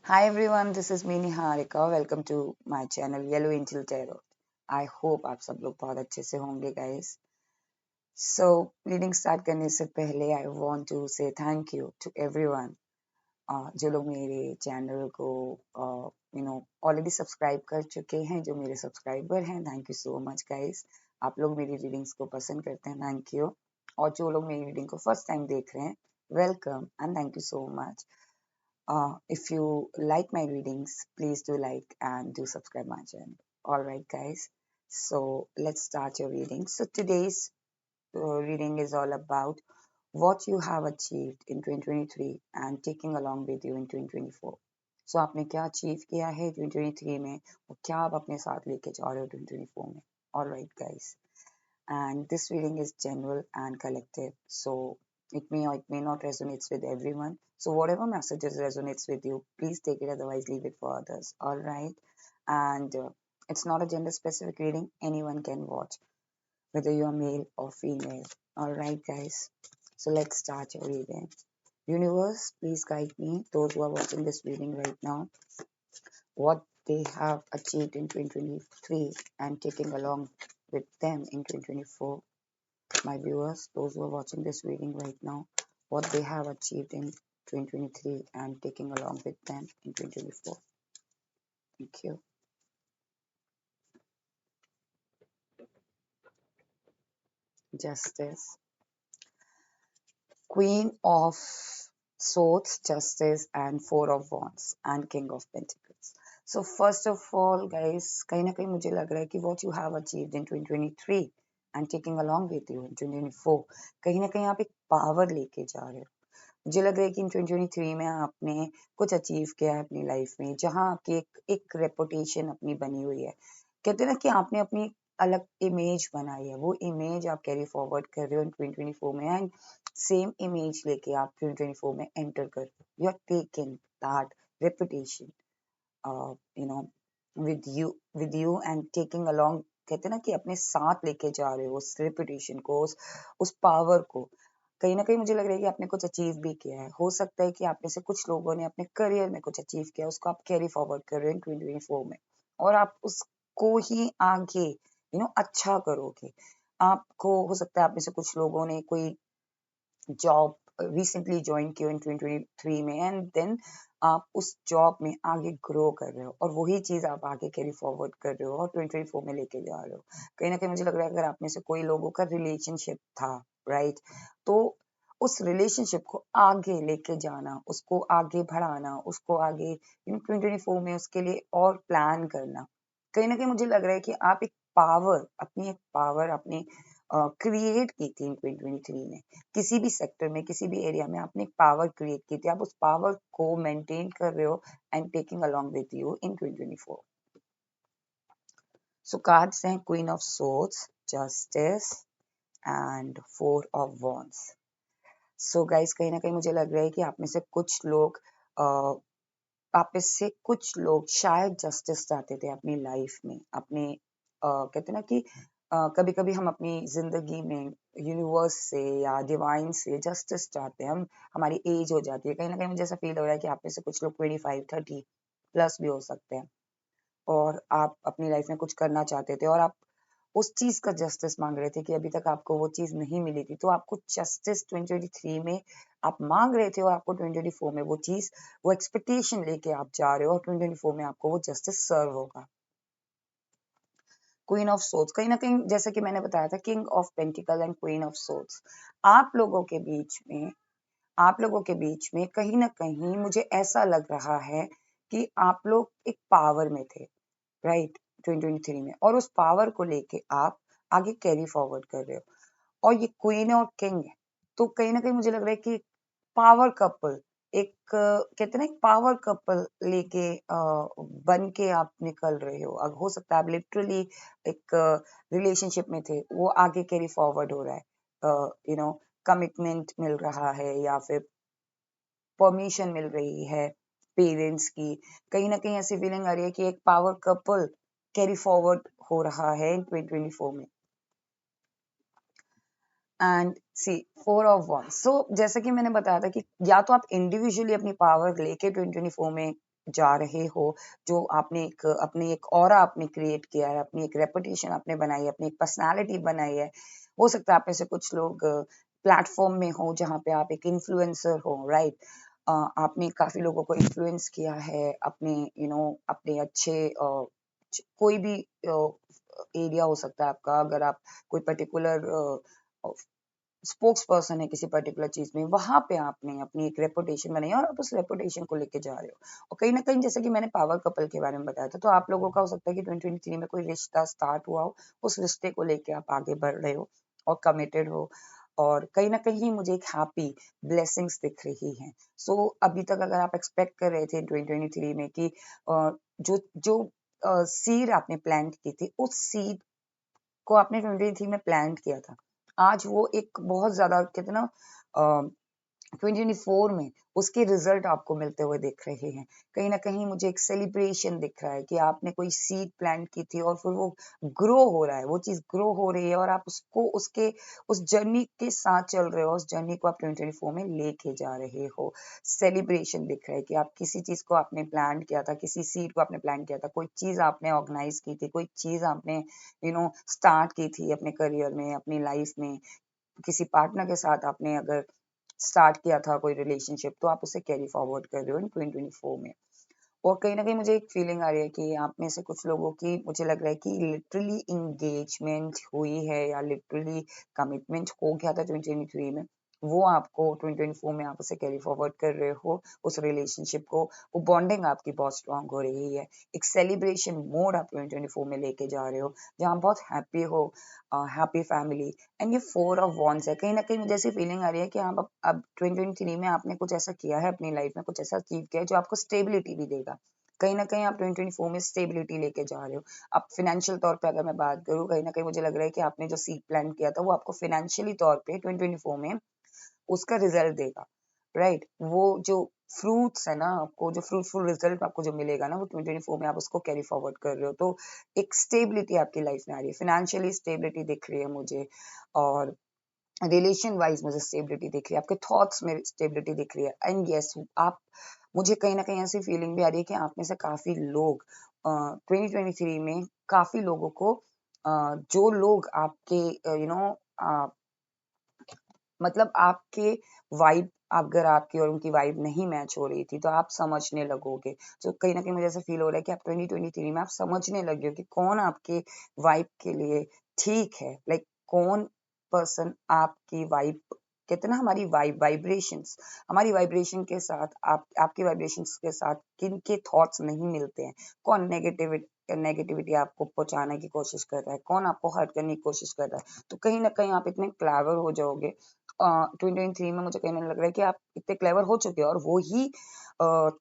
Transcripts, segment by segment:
Hi everyone, this is me Niharika. Welcome to my channel Yellow Angel Tarot. I hope आप सब लोग बहुत अच्छे से होंगे guys. So रीडिंग स्टार्ट करने से पहले I want to say thank you to everyone जो लोग मेरे चैनल को ऑलरेडी सब्सक्राइब कर चुके हैं, जो मेरे सब्सक्राइबर हैं. Thank you so much guys. आप लोग मेरी रीडिंग्स को पसंद करते हैं, थैंक यू. और जो लोग मेरी रीडिंग को फर्स्ट टाइम देख रहे हैं, welcome and thank you so much. If you like my readings, please do like and do subscribe my channel. Alright guys, so let's start your reading. So today's reading is all about what you have achieved in 2023 and taking along with you in 2024. So आपने क्या achieve किया है 2023 में और क्या आप अपने साथ लेके जा रहे हो 2024 में. Alright guys, and this reading is general and collective, so it may or it may not resonate with everyone. So whatever messages resonates with you, please take it, otherwise leave it for others. All right. And it's not a gender specific reading, anyone can watch, whether you are male or female. All right guys, so let's start your reading. Universe, please guide me, those who are watching this reading right now, what they have achieved in 2023 and taking along with them in 2024. My viewers, those who are watching this reading right now, what they have achieved in 2023 and taking along with them in 2024. Thank you. Justice. Queen of Swords, Justice, and Four of Wands, and King of Pentacles. So first of all, guys, कहीं ना कहीं मुझे लग रहा है कि what you have achieved in 2023 and taking along with you in 2024, कहीं ना कहीं आप एक पावर लेके जा रहे हो. मुझे लग रहा है कि इन 2023 में आपने कुछ अचीव किया है अपनी लाइफ में, जहां आपकी एक रेपुटेशन अपनी बनी हुई है. कहते हैं ना कि आपने अपनी अलग इमेज बनाई है, वो इमेज आप कैरी फॉरवर्ड कर रहे हो इन 2024 में, एंड सेम इमेज लेके आप 2024 में एंटर कर रहे हो. You are taking that reputation you know with you and taking along. कहते हैं ना कि अपने साथ लेके जा रहे हो उस रेपुटेशन को, उस पावर को. कहीं ना कहीं मुझे लग रहा है कि आपने कुछ अचीव भी किया है. हो सकता है कि आप में से कुछ लोगों ने अपने करियर में कुछ अचीव किया, उसको आप कैरी फॉरवर्ड कर रहे हो इन 2024 में, और आप उसको ही आगे अच्छा करोगे. आपको हो सकता है आप में से कुछ लोगों ने कोई जॉब रिसेंटली ज्वाइन किया इन 2023 में, एंड देन आप उस जॉब में आगे ग्रो कर रहे हो और वही चीज आप आगे कैरी फॉरवर्ड कर रहे हो और 2024 में लेके जा रहे हो. कहीं ना कहीं मुझे लग रहा है अगर आप में से कोई लोगों का रिलेशनशिप था, राइट, तो उस रिलेशनशिप को आगे लेके जाना, उसको आगे बढ़ाना, उसको आगे इन 2024 में उसके लिए और प्लान करना. कहीं ना कहीं मुझे लग रहा है कि आप एक पावर अपनी क्रिएट की थी इन 2023 में. किसी भी सेक्टर में, किसी भी एरिया में आपने एक पावर क्रिएट की थी, आप उस पावर को मेंटेन कर रहे हो and taking along with you in 2024. So cards हैं queen of swords, justice, and four of wands. So guys, कहीं ना कहीं मुझे लग रहा है कि आप में से कुछ लोग शायद जस्टिस चाहते थे अपनी लाइफ में. अपने कहते हैं ना कि कभी कभी हम अपनी जिंदगी में यूनिवर्स से या डिवाइन से जस्टिस चाहते हैं. हमारी एज हो जाती है, कहीं ना कहीं मुझे ऐसा फील हो रहा है कि आप में से कुछ लोग 25-30 प्लस भी हो सकते हैं, और आप अपनी लाइफ में कुछ करना चाहते थे और आप उस चीज का जस्टिस मांग रहे थे कि अभी तक आपको वो चीज नहीं मिली थी, तो आपको जस्टिस 2023 में आप मांग रहे थे और आपको 2024 में वो एक्सपेक्टेशन लेके आप जा रहे हो और 2024 में आपको वो जस्टिस सर्व होगा. क्वीन ऑफ सोर्ड्स, कहीं ना कहीं जैसा कि मैंने बताया था, king of pentacle and queen of swords. आप लोगों के बीच में आप लोगों के बीच में कहीं ना कहीं मुझे ऐसा लग रहा है कि आप लोग एक पावर में थे, राइट, 2023 में, और उस पावर को लेके आप आगे कैरी फॉरवर्ड कर रहे हो. और ये क्वीन और किंग है, तो कहीं ना कहीं मुझे लग रहा है कि पावर कपल, कहते हैं ना, एक पावर कपल लेके बन के आप निकल रहे हो. अब हो सकता है आप लिटरली एक रिलेशनशिप में थे, वो आगे कैरी फॉरवर्ड हो रहा है, कमिटमेंट मिल रहा है या फिर परमिशन मिल रही है पेरेंट्स की. कहीं ना कहीं ऐसी फीलिंग आ रही है कि एक पावर कपल कैरी फॉरवर्ड हो रहा है इन 2024 में. And see four of one. So जैसा कि मैंने बताया था कि या तो आप इंडिविजुअली अपनी पावर लेके 2024 में जा रहे हो, जो आपने एक अपनी एक ऑरा आपने क्रिएट किया है, अपनी एक रेपुटेशन आपने बनाई है, अपनी एक पर्सनालिटी बनाई है। हो सकता है आप में से कुछ लोग प्लेटफॉर्म में हो जहाँ पे आप एक इन्फ्लुएंसर हो, राइट। आपने काफी लोगों को इन्फ्लुएंस किया है अपने अपने अच्छे कोई भी एरिया हो सकता है आपका। अगर आप कोई पर्टिकुलर स्पोक्स पर्सन है किसी पर्टिकुलर चीज में, वहां पे आपने अपनी एक रेपुटेशन बनाई और आप उस रेपुटेशन को लेके जा रहे हो। और कहीं ना कहीं जैसे कि मैंने पावर कपल के बारे में बताया था, तो आप लोगों का हो सकता है कि 2023 में कोई रिश्ता स्टार्ट हुआ हो, उस रिश्ते को लेके आप आगे बढ़ रहे हो और कमिटेड हो, और कहीं ना कहीं मुझे एक हैप्पी ब्लेसिंग्स दिख रही हैं। सो अभी तक अगर आप एक्सपेक्ट कर रहे थे 2023 में कि जो जो सीड आपने प्लांट की थी, उस सीड को आपने 2023 में प्लांट किया था, आज वो एक बहुत ज्यादा कहते ना 2024 में उसके रिजल्ट आपको मिलते हुए दिख रहे हैं। कहीं ना कहीं मुझे एक सेलिब्रेशन दिख रहा है कि आपने कोई सीड प्लांट की थी और फिर वो ग्रो हो रहा है, वो चीज ग्रो हो रही है और आप उसको उसके उस जर्नी के साथ चल रहे हो, उस जर्नी को आप 2024 में लेके जा रहे हो। सेलिब्रेशन दिख रहा है कि आप किसी चीज को आपने प्लान किया था, किसी सीड को आपने प्लान किया था, कोई चीज आपने ऑर्गेनाइज की थी, कोई चीज आपने स्टार्ट की थी अपने करियर में, अपनी लाइफ में, किसी पार्टनर के साथ आपने अगर स्टार्ट किया था कोई रिलेशनशिप, तो आप उसे कैरी फॉरवर्ड कर रहे हो इन 2024 में। और कहीं ना कहीं मुझे एक फीलिंग आ रही है कि आप में से कुछ लोगों की, मुझे लग रहा है कि लिटरली इंगेजमेंट हुई है या लिटरली कमिटमेंट हो गया था 2023 में, वो आपको 2024 में आप उसे कैरी फॉरवर्ड कर रहे हो उस रिलेशनशिप को। वो बॉन्डिंग आपकी बहुत स्ट्रांग हो रही है, एक सेलिब्रेशन मोड आप 2024 में लेके जा रहे हो, जहाँ बहुत हैप्पी हो, हैप्पी फैमिली। एंड ये 4 ऑफ वॉन्ड्स है, कहीं ना कहीं मुझे ऐसी फीलिंग आ रही है कि आप अब 2023 में आपने कुछ ऐसा किया है अपनी लाइफ में, कुछ ऐसा अचीव किया है जो आपको स्टेबिलिटी भी देगा। कहीं ना कहीं आप 2024 में स्टेबिलिटी लेके जा रहे हो। अब फाइनेंशियल तौर पे अगर मैं बात करूँ, कहीं ना कहीं मुझे लग रहा है कि आपने जो सीड प्लान किया था वो आपको फाइनेंशियली तौर पे 2024 में उसका रिजल्ट देगा, राइट। वो जो फ्रूट्स है ना, आपको जो फ्रूटफुल रिजल्ट आपको जो मिलेगा ना, वो 2024 में आप उसको कैरी फॉरवर्ड कर रहे हो। तो एक स्टेबिलिटी आपकी लाइफ में आ रही है, फाइनेंशियली स्टेबिलिटी दिख रही है मुझे, और रिलेशन वाइज मुझे स्टेबिलिटी दिख रही है, आपके थॉट्स में स्टेबिलिटी दिख रही है। एंड यस, आप, मुझे कहीं ना कहीं ऐसी फीलिंग भी आ रही है कि आप में से काफी लोग 2023 में काफी लोगों को जो लोग आपके मतलब आपके वाइब, अगर आपकी और उनकी वाइब नहीं मैच हो रही थी, तो आप समझने लगोगे। तो कहीं ना कहीं मुझे ऐसा फील हो रहा है कि आप 2023 में आप समझने लगे हो कि कौन आपके वाइब के लिए ठीक है, लाइक कौन पर्सन आपकी वाइब, कहते ना हमारी वाइब्रेशंस, हमारी वाइब्रेशन के साथ आपकी वाइब्रेशंस के साथ किन के थॉट्स नहीं मिलते हैं, कौन नेगेटिविटी आपको पहुंचाने की कोशिश कर रहा है, कौन आपको हर्ट करने की कोशिश कर रहा है। तो कहीं ना कहीं आप इतने क्लेवर हो जाओगे 2023 में, मुझे कहने लग रहा है कि आप इतने क्लेवर हो चुके हो और वो ही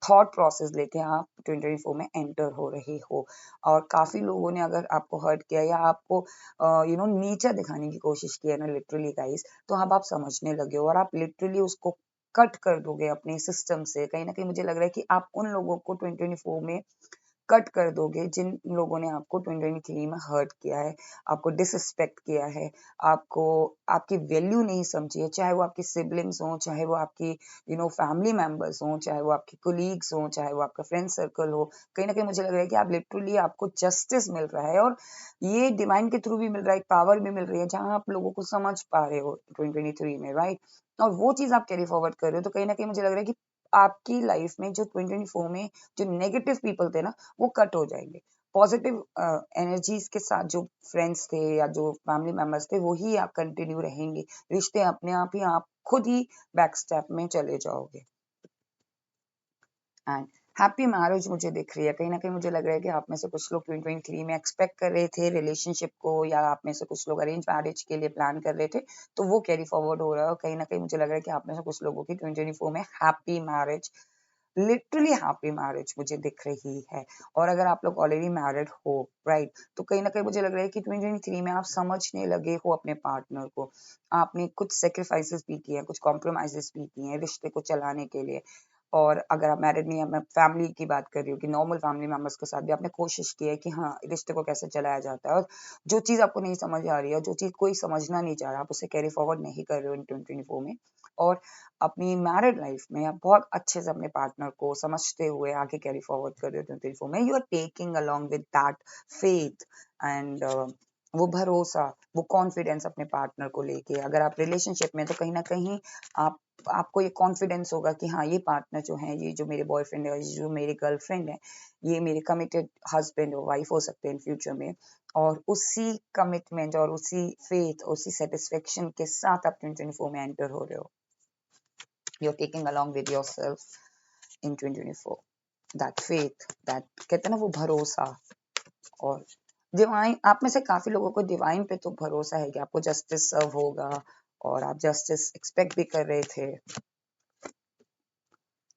थॉट प्रोसेस लेके आप 2024 में एंटर हो रहे हो। और काफी लोगों ने अगर आपको हर्ट किया या आपको नीचा दिखाने की कोशिश की है ना, लिटरली गाइस, तो अब आप समझने लगे हो और आप लिटरली उसको कट कर दोगे अपने सिस्टम से। कहीं ना कहीं मुझे लग रहा है कि आप उन लोगों को 2024 में कट कर दोगे जिन लोगों ने आपको 2023 में हर्ट किया है, आपको डिसरिस्पेक्ट किया है, आपको आपकी वैल्यू नहीं समझी है, चाहे वो आपकी सिबलिंग्स हो, चाहे वो आपकी फैमिली मेंबर्स हो, चाहे वो आपके कोलीग्स हो, चाहे वो आपका फ्रेंड सर्कल हो। कहीं ना कहीं मुझे लग रहा है कि आप लिटरली, आपको जस्टिस मिल रहा है और ये डिवाइन के थ्रू भी मिल रहा है, पावर भी मिल रही है, जहां आप लोगों को समझ पा रहे हो 2023 में, राइट। और वो चीज आप कैरी फॉरवर्ड कर रहे हो, तो कहीं ना कहीं मुझे लग रहा है कि आपकी लाइफ में जो 2024 में जो नेगेटिव पीपल थे ना, वो कट हो जाएंगे। पॉजिटिव एनर्जीज के साथ जो फ्रेंड्स थे या जो फैमिली मेंबर्स थे, वो ही आप कंटिन्यू रहेंगे। रिश्ते अपने आप ही, आप खुद ही बैक स्टेप में चले जाओगे। एंड हैप्पी मैरिज मुझे दिख रही है। कहीं ना कहीं मुझे लग रहा है कि आप में से कुछ लोग 2023 में एक्सपेक्ट कर रहे थे रिलेशनशिप को, या आप में से कुछ लोग अरेंज मैरिज के लिए प्लान कर रहे थे, तो वो कैरी फॉरवर्ड हो रहा है। और कहीं ना कहीं मुझे लग रहा है कि आप में से कुछ लोगों की 2024 में happy marriage, literally happy marriage मुझे दिख रही है। और अगर आप लोग ऑलरेडी मैरिड हो, राइट, तो कहीं ना कहीं मुझे लग रहा है कि 2023 में आप समझने लगे हो अपने पार्टनर को। आपने कुछ सेक्रीफाइसेस भी किए हैं, कुछ कॉम्प्रोमाइजेस भी किए हैं रिश्ते को चलाने के लिए। और अगर आप मैरिड नहीं है, मैं फैमिली की बात कर रही हूँ कि नॉर्मल फैमिली मेंबर्स के साथ भी आपने कोशिश की है कि हाँ रिश्ते को कैसे चलाया जाता है, और जो चीज़ आपको नहीं समझ आ रही है, जो चीज़ कोई समझना नहीं चाह रहा, आप उसे कैरी फॉरवर्ड नहीं कर रहे हो इन 2024 में, और अपनी मैरिड लाइफ में आप बहुत अच्छे से अपने पार्टनर को समझते हुए आगे कैरी फॉरवर्ड कर रहे हो 2024 में, you are taking along with that faith and वो भरोसा, वो कॉन्फिडेंस अपने पार्टनर को लेके। अगर आप रिलेशनशिप में, तो कहीं ना कहीं आप आपको ये कॉन्फिडेंस होगा कि हाँ ये पार्टनर जो है, ये जो मेरे बॉयफ्रेंड है, ये जो मेरी गर्लफ्रेंड है, ये मेरे कमिटेड हस्बैंड और वाइफ हो सकते हैं इन फ्यूचर में। और उसी कमिटमेंट और उसी फेथ, उसी सेटिस्फेक्शन के साथ आप 2024 में एंटर हो रहे हो। You are taking along with your self in 2024 that faith, that कहते हैं ना वो भरोसा। और डिवाइन, आप में से काफी लोगों को डिवाइन पे तो भरोसा है कि आपको जस्टिस सर्व होगा, और आप जस्टिस एक्सपेक्ट भी कर रहे थे।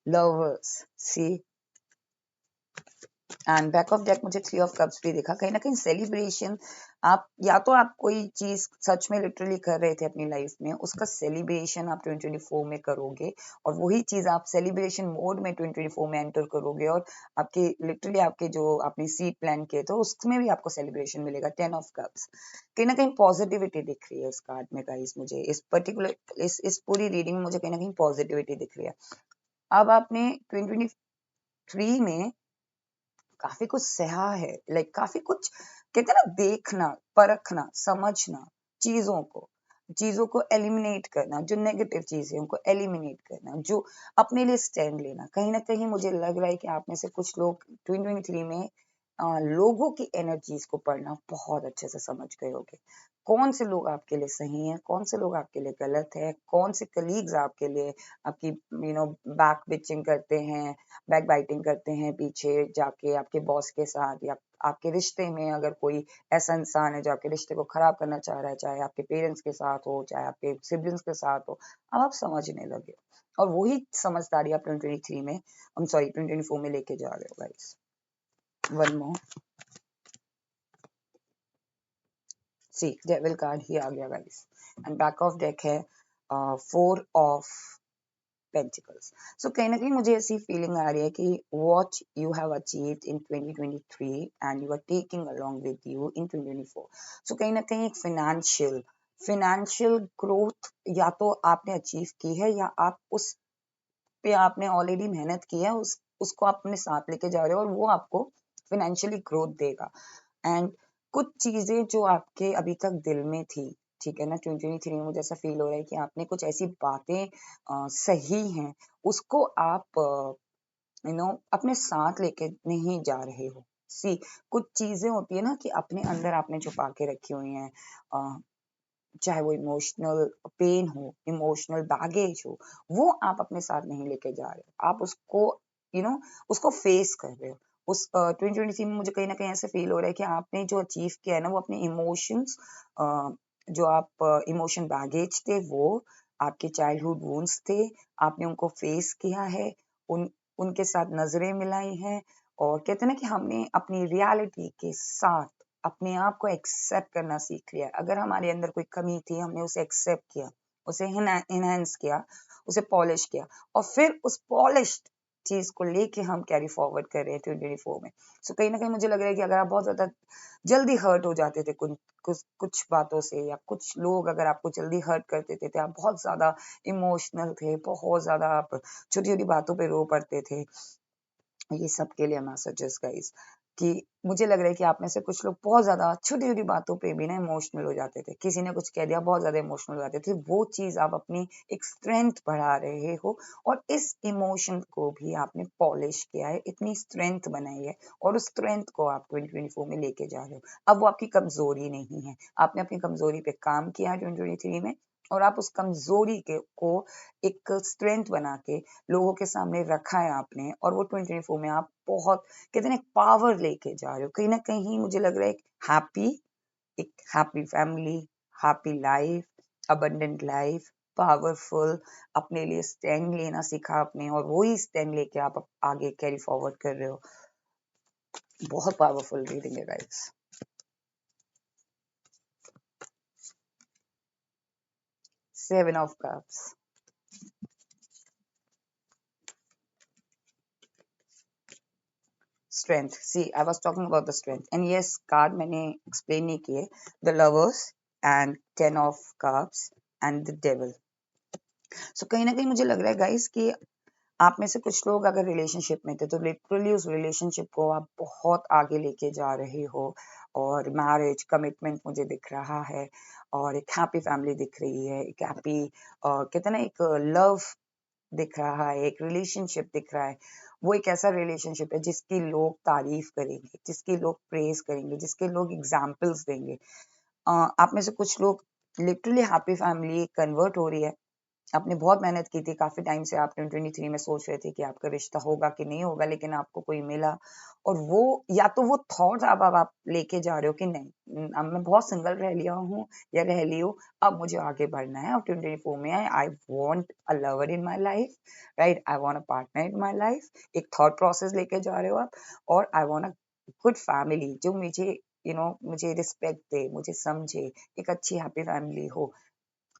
Lovers, see and back of deck मुझे 3 ऑफ कप्स भी दिखा। कहीं ना कहीं सेलिब्रेशन, आप या तो आप कोई चीज सच में लिटरली कर रहे थे अपनी लाइफ में, उसका सेलिब्रेशन आप 2024 में करोगे, और वही चीज आप सेलिब्रेशन मोड में 2024 में एंटर करोगे, और आपके लिटरली आपके जो आपने सीड प्लान किए तो उसमें भी आपको सेलिब्रेशन मिलेगा। 10 ऑफ कप्स, कहीं ना कहीं पॉजिटिविटी दिख रही है इस कार्ड में गाइस। मुझे इस पर्टिकुलर इस पूरी रीडिंग में मुझे कहीं ना कहीं पॉजिटिविटी दिख रही है। अब आपने 2023 में काफी कुछ सहा है, लाइक काफी कुछ कहते हैं ना, देखना, परखना, समझना, चीजों को एलिमिनेट करना, जो नेगेटिव चीजें उनको एलिमिनेट करना, जो अपने लिए स्टैंड लेना। कहीं ना कहीं मुझे लग रहा है कि आप में से कुछ लोग 2023 में लोगों की एनर्जीज को पढ़ना बहुत अच्छे से समझ गए होंगे। कौन से लोग आपके लिए सही हैं, कौन से लोग आपके लिए गलत है, कौन से कलीग्स आपके लिए आपकी बैक बिचिंग करते हैं, बैक बाइटिंग करते हैं पीछे जाके आपके बॉस के साथ, या आपके रिश्ते में अगर कोई ऐसा इंसान है जो आपके रिश्ते को खराब करना चाह रहा है, चाहे आपके पेरेंट्स के साथ हो, चाहे आपके सिबलिंग्स के साथ हो, अब आप समझने लगे हो। और वही समझदारी आप 2023 में, सॉरी 2024 में लेके जा रहे हो गाइस। वन मोर, सी डेविल कार्ड ही आ गया guys, and back of deck है 4 ऑफ पेंटिकल्स। सो कहीं ना कहीं मुझे ऐसी फीलिंग आ रही है कि what you have achieved in 2023 and you are taking along with you in 2024. सो कहीं ना कहीं एक फिनेंशियल ग्रोथ या तो आपने अचीव की है, या आप उस पे आपने ऑलरेडी मेहनत की है, उसको आप अपने साथ लेके जा रहे हो, और वो आपको फाइनेंशियली ग्रोथ देगा। एंड कुछ चीजें जो आपके अभी तक दिल में थी, ठीक है ना, 2023 में मुझे ऐसा फील हो रहा है कि आपने कुछ ऐसी बातें सही हैं, उसको आप अपने साथ लेके नहीं जा रहे हो। सी, कुछ चीजें होती है ना कि अपने अंदर आपने छुपा के रखी हुई हैं, चाहे वो इमोशनल पेन हो, इमोशनल बैगेज हो, वो आप अपने साथ नहीं लेके जा रहे हो, आप उसको उसको फेस कर रहे हो। उस 2023 में मुझे कहीं ना कहीं ऐसे फील हो रहा है कि आपने जो अचीव किया है ना, वो अपने इमोशंस, जो आप इमोशन बैगेज थे, वो आपके चाइल्डहुड वुंड्स थे, आपने उनको फेस किया है, उनके साथ नजरें मिलाई हैं, और कहते हैं ना कि हमने अपनी रियलिटी के साथ अपने आप को एक्सेप्ट करना सीख लिया। अगर हमारे अंदर कोई कमी थी, हमने उसे एक्सेप्ट किया, उसे एनहांस किया, उसे पॉलिश किया, और फिर उस पॉलिश्ड चीज को लेके हम कैरी फॉरवर्ड कर रहे हैं 2024 में। सो कहीं ना कहीं मुझे लग रहा है कि अगर आप बहुत ज्यादा जल्दी हर्ट हो जाते थे कुछ बातों से, या कुछ लोग अगर आपको जल्दी हर्ट कर देते थे, आप बहुत ज्यादा इमोशनल थे, बहुत ज्यादा आप छोटी छोटी बातों पे रो पड़ते थे, ये सब के लिए मैसेजेस गाइस, कि मुझे लग रहा है कि आप में से कुछ लोग बहुत ज्यादा छोटी छोटी बातों पे भी ना इमोशनल हो जाते थे, किसी ने कुछ कह दिया बहुत ज्यादा इमोशनल हो जाते थे, वो चीज आप अपनी एक स्ट्रेंथ बढ़ा रहे हो, और इस इमोशन को भी आपने पॉलिश किया है, इतनी स्ट्रेंथ बनाई है, और उस स्ट्रेंथ को आप 2024 में लेके जा रहे हो। अब वो आपकी कमजोरी नहीं है, आपने अपनी कमजोरी पे काम किया है 2023 में, और आप उस कमजोरी को एक स्ट्रेंथ बना के लोगों के सामने रखा है आपने, और वो 2024 में आप बहुत कहते हैं पावर लेके जा रहे हो। कहीं ना कहीं मुझे लग रहा है एक happy family, happy life, abundant life, powerful, अपने लिए स्टैंड लेना सीखा आपने, और वही स्टैंड लेके आप आगे कैरी फॉरवर्ड कर रहे हो। बहुत पावरफुल रीडिंग है guys. Seven of cups, strength, see I was talking about the strength and yes card मैंने एक्सप्लेन नहीं किए, the lovers and 10 of cups and the devil. So कहीं ना कहीं मुझे लग रहा है गाइस कि आप में से कुछ लोग अगर रिलेशनशिप में थे तो लिटरली उस रिलेशनशिप को आप बहुत आगे लेके जा रहे हो, और मैरिज कमिटमेंट मुझे दिख रहा है, और एक हैप्पी फैमिली दिख रही है, एक हैप्पी कहते हैं ना एक लव दिख रहा है, एक रिलेशनशिप दिख रहा है। वो एक ऐसा रिलेशनशिप है जिसकी लोग तारीफ करेंगे, जिसकी लोग प्रेज करेंगे, जिसके लोग एग्जाम्पल्स देंगे। आप में से कुछ लोग लिटरली हैप्पी फैमिली कन्वर्ट हो रही है। आपने बहुत मेहनत की थी, काफी टाइम से आप 2023 में सोच रहे थे कि आपका रिश्ता होगा कि नहीं होगा, लेकिन आपको कोई मिला, और वो या तो वो थॉट अब आप लेके जा रहे हो कि नहीं, अब मैं बहुत सिंगल रह लिया हूँ या रह ली हूँ, अब मुझे आगे बढ़ना है, अब 2024 में I want a lover in my life, right, I want a partner in my life, एक थॉट प्रोसेस लेके जा रहे हो आप, और I want a good family जो मुझे मुझे रिस्पेक्ट दे, मुझे समझे, एक अच्छी हैप्पी फैमिली हो,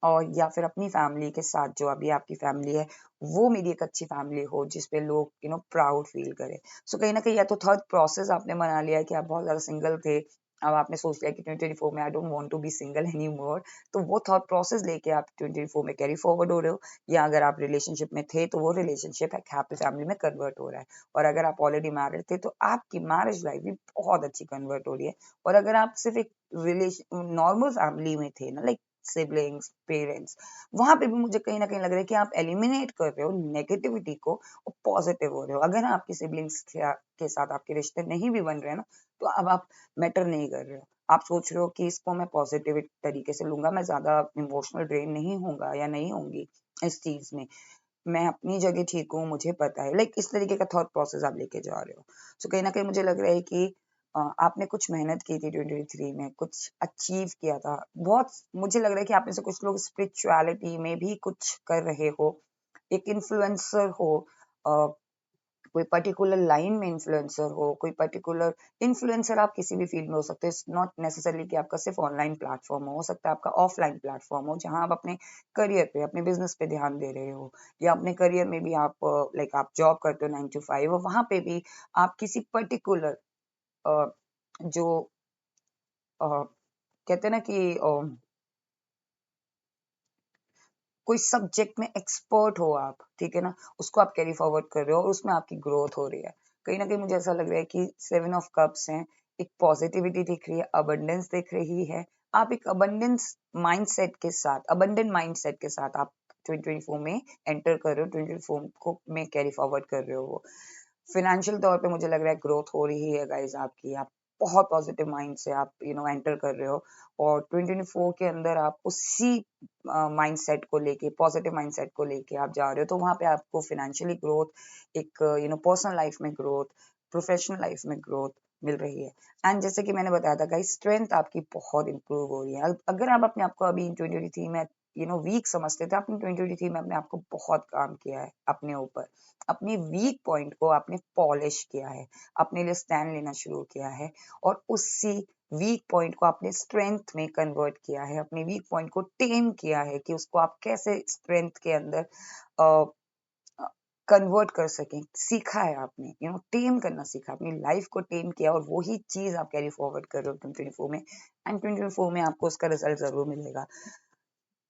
और या फिर अपनी फैमिली के साथ जो अभी आपकी फैमिली है वो मेरी एक अच्छी फैमिली हो जिसपे लोग प्राउड फील करें। सो कहीं ना कहीं या तो थर्ड प्रोसेस आपने बना लिया है कि आप बहुत ज्यादा सिंगल थे, अब आपने सोच लिया कि 2024 में I don't want to be single any more, तो वो थॉट प्रोसेस लेके आप 2024 में कैरी फॉरवर्ड हो रहे हो, या अगर आप रिलेशनशिप में थे तो वो रिलेशनशिप एक हैप्पी फैमिली में कन्वर्ट हो रहा है, और अगर आप ऑलरेडी मैरिड थे तो आपकी मैरिज लाइफ भी बहुत अच्छी कन्वर्ट हो रही है, और अगर आप सिर्फ एक रिलेशन नॉर्मल फैमिली में थे ना, लाइक सिबलिंग्स पेरेंट्स, वहां पे भी मुझे कहीं ना कहीं लग रहा है कि आप एलिमिनेट कर रहे हो नेगेटिविटी को और पॉजिटिव हो रहे हो। अगर आपकी सिबलिंग्स के साथ आपके रिश्ते नहीं भी बन रहे हैं ना, तो अब आप मैटर नहीं कर रहे हो, आप सोच रहे हो कि इसको मैं पॉजिटिव तरीके से लूंगा, मैं ज्यादा इमोशनल ड्रेन नहीं होऊंगा या नहीं होंगी इस चीज में, मैं अपनी जगह ठीक हूँ, मुझे पता है, लाइक इस तरीके का थॉट प्रोसेस आप लेके जा रहे हो। सो कहीं ना कहीं मुझे लग रहा है कि आपने कुछ मेहनत की थी 2023 में, कुछ अचीव किया था बहुत, मुझे लग रहा है कि आप में से कुछ लोग स्पिरिचुअलिटी में भी कुछ कर रहे हो, एक इन्फ्लुएंसर हो, कोई पर्टिकुलर लाइन में इन्फ्लुएंसर हो, कोई पर्टिकुलर इन्फ्लुएंसर आप किसी भी फील्ड में हो सकते हैं, नॉट नेसेसरली कि आपका सिर्फ ऑनलाइन प्लेटफॉर्म हो सकता है आपका ऑफलाइन प्लेटफॉर्म हो, जहां आप अपने करियर पे अपने बिजनेस पे ध्यान दे रहे हो, या अपने करियर में भी आप लाइक आप जॉब करते हो 9 to 5, और वहां पे भी आप किसी पर्टिकुलर जो कहते हैं ना कि कोई सब्जेक्ट में एक्सपर्ट हो आप, ठीक है ना, उसको आप कैरी फॉरवर्ड कर रहे हो और उसमें आपकी ग्रोथ हो रही है। कहीं ना कहीं मुझे ऐसा लग रहा है कि 7 of Cups हैं, एक पॉजिटिविटी दिख रही है, अबंडेंस दिख रही है, आप एक अबंडेंस माइंडसेट के साथ, अबंडेंट माइंडसेट के साथ आप 2024 में एंटर कर रहे हो, 2024 को में कैरी फॉरवर्ड कर रहे हो। वो फिनेंशियल तौर पे मुझे लग रहा है ग्रोथ हो रही है गाइज आपकी, आप बहुत पॉजिटिव माइंड से आप एंटर कर रहे हो, और 2024 के अंदर आप उसी माइंडसेट को लेके, पॉजिटिव माइंडसेट को लेके आप जा रहे हो, तो वहां पे आपको फाइनेंशियली ग्रोथ, एक पर्सनल लाइफ में ग्रोथ, प्रोफेशनल लाइफ में ग्रोथ मिल रही है। एंड जैसे कि मैंने बताया था गाइस, स्ट्रेंथ आपकी बहुत इंप्रूव हो रही है। अगर आप अपने आप को अभी 2023 में वीक समझते थे, आपने 2023 में अपने आप को बहुत काम किया है अपने ऊपर, अपने वीक पॉइंट को आपने पॉलिश किया है, अपने लिए स्टैंड लेना शुरू किया है, और उसी वीक पॉइंट को आपने स्ट्रेंथ में कन्वर्ट किया है, अपने वीक पॉइंट को टेम किया है कि उसको आप कैसे स्ट्रेंथ के अंदर कन्वर्ट कर सकें, सीखा है आपने, टेम करना सीखा, अपनी लाइफ को टेम किया, और वही चीज आप कैरी फॉरवर्ड कर रहे हो 2024 में, एंड 2024 में आपको उसका रिजल्ट जरूर मिलेगा।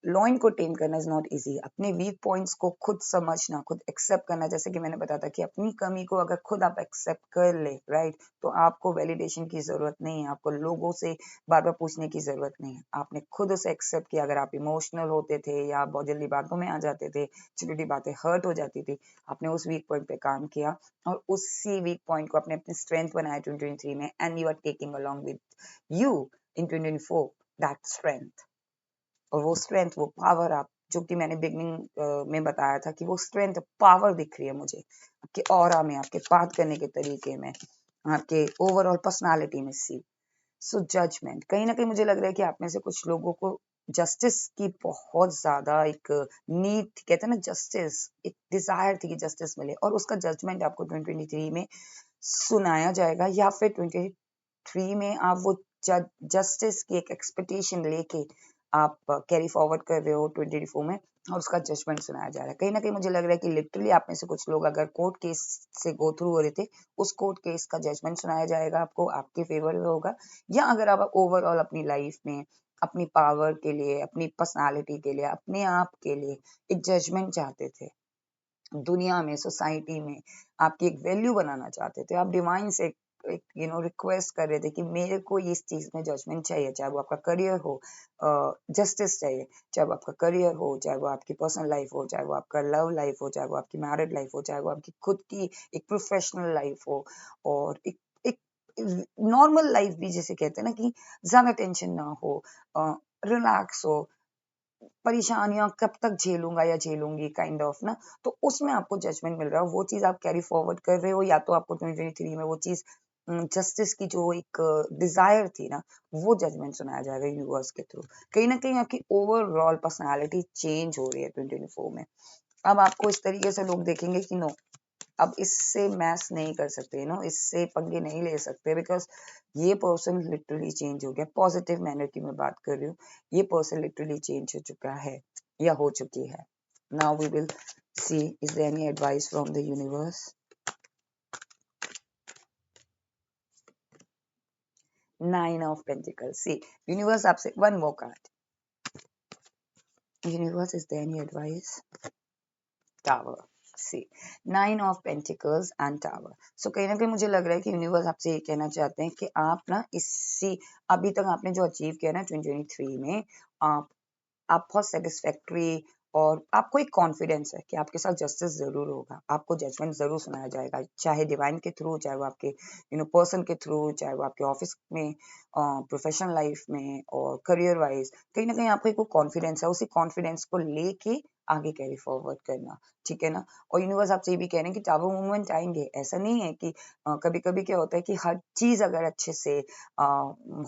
लॉइन को टेम करना इज नॉट इजी, अपने वीक पॉइंट्स को खुद समझना, खुद एक्सेप्ट करना, जैसे कि मैंने बताया था कि अपनी कमी को अगर खुद आप एक्सेप्ट कर ले, राइट, तो आपको वैलिडेशन की जरूरत नहीं है, आपको लोगों से बार बार पूछने की जरूरत नहीं है, आपने खुद उसे एक्सेप्ट किया। अगर आप इमोशनल होते थे या आप बहुत जल्दी बातों में आ जाते थे, छोटी छोटी बातें हर्ट हो जाती थी, आपने उस वीक पॉइंट पे काम किया, और उसी वीक पॉइंट को आपने अपनी स्ट्रेंथ बनाया 2023 में, and you are taking along with you in 2024 that strength, और वो स्ट्रेंथ, वो पावर आप, जो कि मैंने बिगनिंग में बताया था कि वो स्ट्रेंथ पावर दिख रही है मुझे आपके ऑरा में, आपके बात करने के तरीके में, आपके ओवरऑल पर्सनालिटी में। सी सो जजमेंट, कहीं ना कहीं मुझे लग रहा है कि आप में से कुछ लोगों को जस्टिस की बहुत ज्यादा एक नीड, कहते हैं ना जस्टिस, एक डिजायर थी कि जस्टिस मिले, और उसका जजमेंट आपको 2023 में सुनाया जाएगा, या फिर 2023 में आप वो जस्टिस की एक एक्सपेक्टेशन लेके आप कैरी फॉरवर्ड कर रहे हो 2024 में, और उसका जजमेंट सुनाया जा रहा है। कहीं ना कहीं मुझे लग रहा है कि लिटरली आप में से कुछ लोग अगर कोर्ट केस से गो थ्रू हो रहे थे, उस कोर्ट केस का जजमेंट सुनाया जाएगा आपको, आपके फेवर में होगा। या अगर आप ओवरऑल अपनी लाइफ में अपनी पावर के लिए, अपनी पर्सनालिटी के लिए, अपने आप के लिए एक जजमेंट चाहते थे, दुनिया में, सोसाइटी में आपकी एक वैल्यू बनाना चाहते थे, आप डिवाइन से एक रिक्वेस्ट कर रहे थे कि मेरे को इस चीज में जजमेंट चाहिए, चाहे वो आपका करियर हो, जस्टिस चाहिए, चाहे वो आपका करियर हो, चाहे वो आपकी पर्सनल लाइफ हो, चाहे वो आपका लव लाइफ हो, चाहे वो आपकी मैरिड लाइफ हो, चाहे वो आपकी खुद की एक प्रोफेशनल लाइफ हो, और एक नॉर्मल लाइफ भी जिसे कहते हैं ना कि ज्यादा टेंशन ना हो, रिलैक्स हो, परेशानियां कब तक झेलूंगा या झेलूंगी काइंड ऑफ ना, तो उसमें आपको जजमेंट मिल रहा है, वो चीज आप कैरी फॉरवर्ड कर रहे हो, या तो आपको 2023 में वो चीज जस्टिस की जो एक डिजायर थी ना, वो जजमेंट सुनाया जाएगा यूनिवर्स के थ्रू। कहीं ना कहीं आपकी ओवरऑल पर्सनालिटी चेंज हो रही है 2024 में। अब आपको इस तरीके से लोग देखेंगे कि नो, अब इससे मैस नहीं कर सकते, इससे पंगे नहीं ले सकते, बिकॉज ये पर्सन लिटरली चेंज हो गया। पॉजिटिव मैनर की मैं बात कर रही हूँ, ये पर्सन लिटरली चेंज हो चुका है या हो चुकी है। Now we will see is there any advice from the universe. 9 of pentacles. See universe आपसे one more card. Universe, is there any advice? Tower. See 9 of pentacles and tower. So कहीं ना कहीं मुझे लग रहा है कि यूनिवर्स आपसे ये कहना चाहते हैं कि आप ना इसी, अभी तक आपने जो अचीव किया ना 2023 में, आप बहुत सेटिस्फैक्ट्री, और आपको एक कॉन्फिडेंस है कि आपके साथ जस्टिस जरूर होगा, आपको जजमेंट जरूर सुनाया जाएगा, चाहे डिवाइन के थ्रू, चाहे वो आपके पर्सन के थ्रू, चाहे वो आपके ऑफिस में, प्रोफेशनल लाइफ में, और करियर वाइज। कहीं ना कहीं आपको एक कॉन्फिडेंस है, उसी कॉन्फिडेंस को लेके आगे कैरी फॉरवर्ड करना, ठीक है ना। और यूनिवर्स आपसे ये भी कह रहे हैं कि टावर मूवमेंट आएंगे। ऐसा नहीं है कि कभी कभी क्या होता है कि हर चीज अगर अच्छे से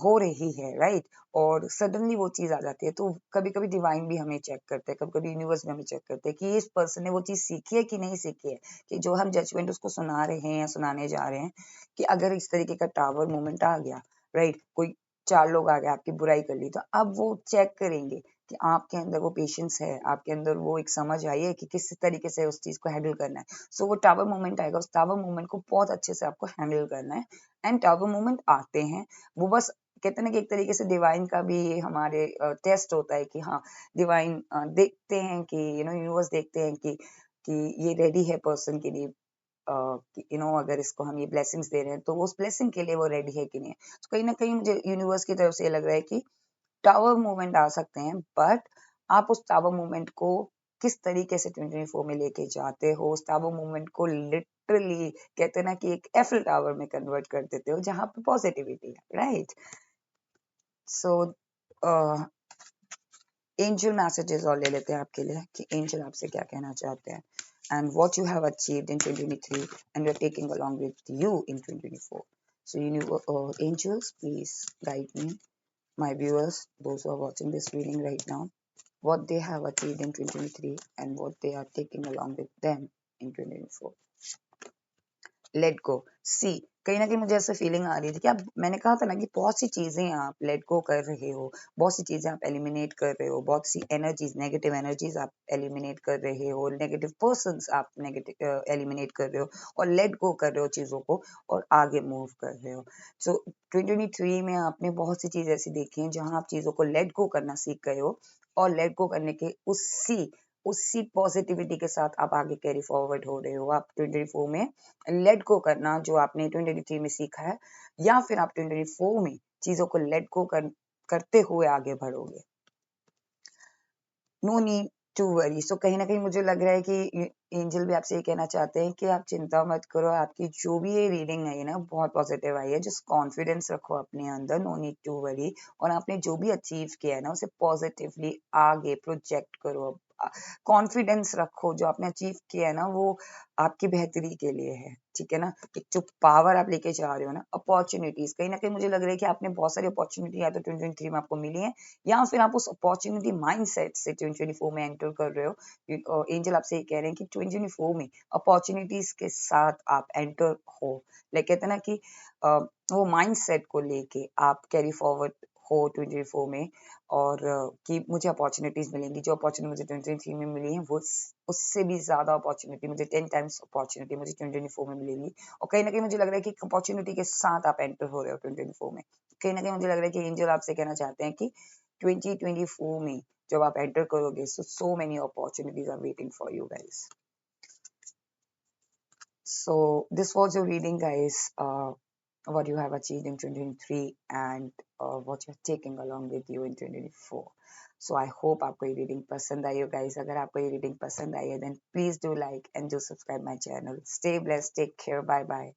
हो रही है, राइट, और सडनली वो चीज आ जाती है, तो कभी कभी डिवाइन भी हमें चेक करते हैं, कभी कभी यूनिवर्स भी हमें चेक करते हैं कि इस पर्सन ने वो चीज सीखी है कि नहीं सीखी है, कि जो हम जजमेंट उसको सुना रहे हैं या सुनाने जा रहे हैं, कि अगर इस तरीके का टावर मोमेंट आ गया, राइट, कोई 4 लोग आ गए आपकी बुराई कर ली, तो अब वो चेक करेंगे कि आपके अंदर वो पेशेंस है, आपके अंदर वो एक समझ आई है कि किस तरीके से उस चीज को हैंडल करना है। सो वो टावर मोमेंट आएगा, उस टावर मोमेंट को बहुत अच्छे से आपको हैंडल करना है। एंड टावर मोमेंट आते हैं, वो बस कहते हैं ना कि एक तरीके से डिवाइन का भी ये हमारे टेस्ट होता है कि हाँ, डिवाइन देखते हैं कि यूनिवर्स देखते हैं कि ये रेडी है पर्सन के लिए, अगर इसको हम ये ब्लेसिंग्स दे रहे हैं तो उस ब्लेसिंग के लिए वो रेडी है कि नहीं। तो कहीं ना कहीं मुझे यूनिवर्स की तरफ से ये लग रहा है कि टावर मूवमेंट आ सकते हैं, बट आप उस टावर मूवमेंट को किस तरीके से 2024 में लेके जाते हो, उस टावर मूवमेंट को लिटरली कहते हैं ना कि एक एफिल टावर में कन्वर्ट कर देते हो, जहां पे पॉजिटिविटी है, राइट। सो एंजल मैसेजेस और ले लेते हैं आपके लिए कि एंजल आपसे क्या कहना चाहते हैं, and what you have achieved in 2023 and you're taking along with you in 2024. So angels, please guide me, my viewers, those who are watching this reading right now, what they have achieved in 2023 and what they are taking along with them in 2024. Let go. See कहीं ना कहीं मुझे ऐसे feeling आ रही थी कि आप, मैंने कहा था ना कि बहुत सी चीजें आप लेट गो कर रहे हो, बहुत सी चीजें आप एलिमिनेट कर रहे हो, बहुत सी एनर्जीज, नेगेटिव एनर्जीज आप एलिमिनेट कर रहे हो, नेगेटिव पर्संस आप नेगेटिव एलिमिनेट कर रहे हो, और लेट गो कर रहे हो चीजों को, और आगे मूव कर रहे हो। सो 2023 में आपने बहुत सी चीजें ऐसी देखी हैं जहां आप चीजों को लेट गो करना सीख गए हो, और लेट गो करने के उसी पॉजिटिविटी के साथ आप आगे कैरी फॉरवर्ड हो रहे हो। आप 2024 में लेट गो करना जो आपने 2023 में सीखा है, या फिर आप 2024 में चीजों को लेट गो करते हुए आगे बढ़ोगे। No need to worry. So कहीं ना कहीं मुझे लग रहा है कि एंजल भी आपसे ये कहना चाहते हैं कि आप चिंता मत करो, आपकी जो भी ये रीडिंग आई है ना बहुत पॉजिटिव आई है, जस्ट कॉन्फिडेंस रखो अपने अंदर, नो नीड टू वरी, और आपने जो भी अचीव किया है ना उसे पॉजिटिवली आगे प्रोजेक्ट करो, कॉन्फिडेंस रखो, जो आपने अचीव किया है ना वो आपकी बेहतरी के लिए है, ठीक है ना। एक जो पावर आप लेके जा रहे हो ना, अपॉर्चुनिटीज, कहीं ना कहीं मुझे लग रहा है कि आपने बहुत सारी अपॉर्चुनिटी या तो 2023 में आपको मिली है, या फिर आप उस अपॉर्चुनिटी माइंडसेट से 2024 में एंटर कर रहे हो। एंजल आपसे ये कह रहे हैं कि 2024 में अपॉर्चुनिटीज के साथ आप एंटर हो, लाइक कहते हैं ना कि वो माइंडसेट को लेके आप कैरी फॉरवर्ड हो 2024 में, और कि मुझे अपॉर्चुनिटीज मिलेंगी। जो अपॉर्चुनिटी मुझे 2023 में मिली है वो उससे भी ज्यादा अपॉर्चुनिटी मुझे 10 टाइम्स अपॉर्चुनिटी मुझे 2024 में मिलेगी। और कहीं ना कहीं मुझे लग रहा है कि अपॉर्चुनिटी के साथ आप एंटर हो रहे हो 2024 में। कहीं ना कहीं मुझे लग रहा है कि एंजल आपसे कहना चाहते हैं कि 2024 में जब आप एंटर करोगे, so many opportunities are waiting for you guys. So this was your reading, guys. What you have achieved in 2023 and what you're taking along with you in 2024. So I hope आपको ये reading पसंद आई हो guys. अगर आपको ये reading पसंद आई है then please do like and do subscribe my channel. Stay blessed. Take care. Bye bye.